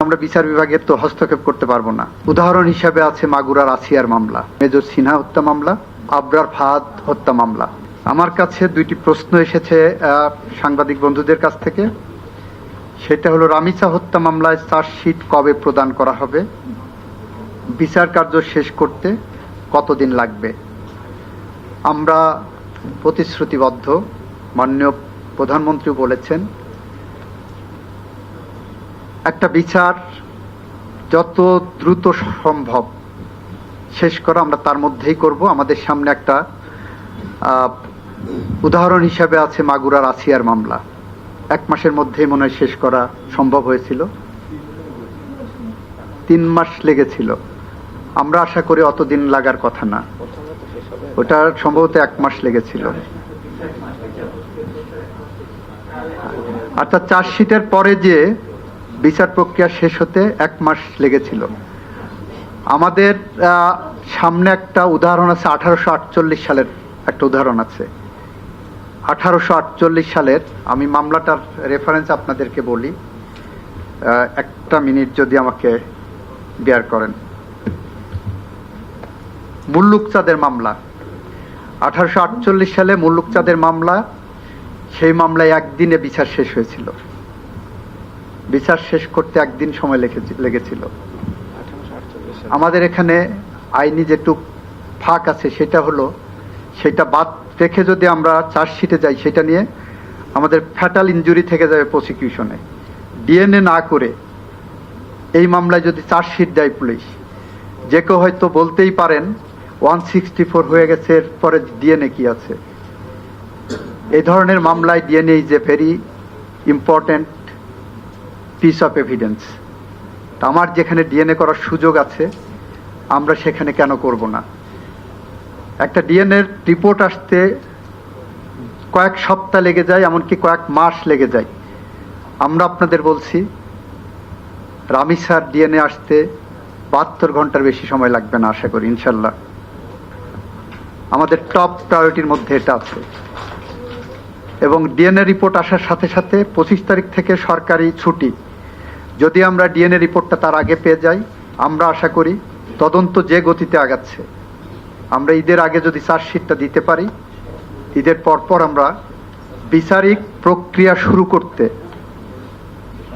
আমরা বিচার বিভাগের তো হস্তক্ষেপ করতে পারবো না। উদাহরণ হিসাবে আছে মাগুরার আসিয়ার মামলা, মেজর সিনহা হত্যা মামলা, আবরার ফাহাদ হত্যা মামলা। আমার কাছে দুইটি প্রশ্ন এসেছে সাংবাদিক বন্ধুদের কাছ থেকে। সেটা হলো, রামিসা হত্যা মামলায় চার্জশিট কবে প্রদান করা হবে? বিচার কার্য শেষ করতে কতদিন লাগবে? আমরা প্রতিশ্রুতিবদ্ধ, মাননীয় প্রধানমন্ত্রী বলেছেন একটা বিচার যত দ্রুত সম্ভব শেষ করা আমরা তার মধ্যেই করব। আমাদের সামনে একটা উদাহরণ হিসাবে আছে মাগুরার আসিয়ার মামলা, 1 মাসের মধ্যেই মনে হয় শেষ করা সম্ভব হয়েছিল, 3 মাস লেগেছিল। আমরা আশা করি অতদিন লাগার কথা না, ওটা সম্ভবত 1 মাস লেগেছিল। অর্থাৎ চার্জশিটের পরে যে বিচার প্রক্রিয়া শেষ হতে 1 মাস লেগেছিল। আমাদের সামনে একটা উদাহরণ আছে, 1848 সালের একটা উদাহরণ আছে। 1848 সালের, আমি মামলাটার রেফারেন্স আপনাদেরকে বলি, 1 মিনিট যদি আমাকে বেয়ার করেন। মুল্লুক চাঁদের মামলা, 1848 সালে মুল্লুক চাঁদের মামলা। সেই মামলায় 1 দিনে বিচার শেষ হয়েছিল। বিচার শেষ করতে 1 দিন সময় লেগেছিল। আমাদের এখানে আইনি যেটুক ফাঁক আছে সেটা হলো, সেটা বাদ রেখে যদি আমরা চার্জশিটে যাই, সেটা নিয়ে আমাদের ফ্যাটাল ইনজুরি থেকে যাবে প্রসিকিউশনে। ডিএনএ না করে এই মামলায় যদি চার্জশিট দেয় পুলিশ, যে কেউ হয়তো বলতেই পারেন 164 হয়ে গেছে, এরপরে ডিএনএ কি আছে? এই ধরনের মামলায় DNA is a very important piece of evidence. আমার যেখানে ডিএনএ করার সুযোগ আছে, আমরা সেখানে কেন করব না? একটা ডিএনএ রিপোর্ট আসতে কয়েক সপ্তাহ লেগে যায়, এমনকি কয়েক মাস লেগে যায়। আমরা আপনাদের বলছি রামিসার ডিএনএ আসতে 72 ঘন্টার বেশি সময় লাগবে না, আশা করি ইনশাল্লাহ। আমাদের টপ প্রায়োরিটির মধ্যে এটা আছে। এবং ডিএনএ রিপোর্ট আসার সাথে সাথে 25 তারিখ থেকে সরকারি ছুটি। যদি আমরা ডিএনএ রিপোর্টটা তার আগে পেয়ে যাই, আমরা আশা করি তদন্ত যে গতিতে আগাচ্ছে, আমরা ঈদের আগে যদি চার্জশিটটা দিতে পারি, ঈদের পরপর আমরা বিচারিক প্রক্রিয়া শুরু করতে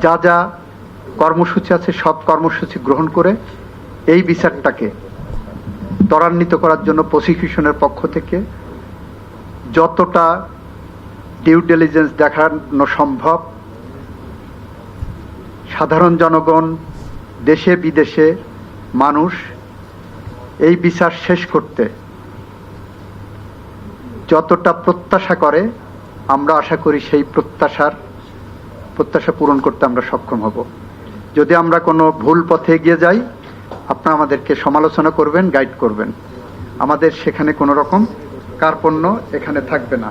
যা যা কর্মসূচি আছে সব কর্মসূচি গ্রহণ করে এই বিচারটাকে ত্বরান্বিত করার জন্য প্রসিকিউশনের পক্ষ থেকে যতটা ডিউ ডিলিজেন্স দেখানো সম্ভব, সাধারণ জনগণ, দেশে বিদেশে মানুষ এই বিচার শেষ করতে যতটা প্রত্যাশা করে, আমরা আশা করি সেই প্রত্যাশা পূরণ করতে আমরা সক্ষম হব। যদি আমরা কোনো ভুল পথে এগিয়ে যাই, আপনারা আমাদেরকে সমালোচনা করবেন, গাইড করবেন। আমাদের সেখানে কোনো রকম কার্পণ্য এখানে থাকবে না।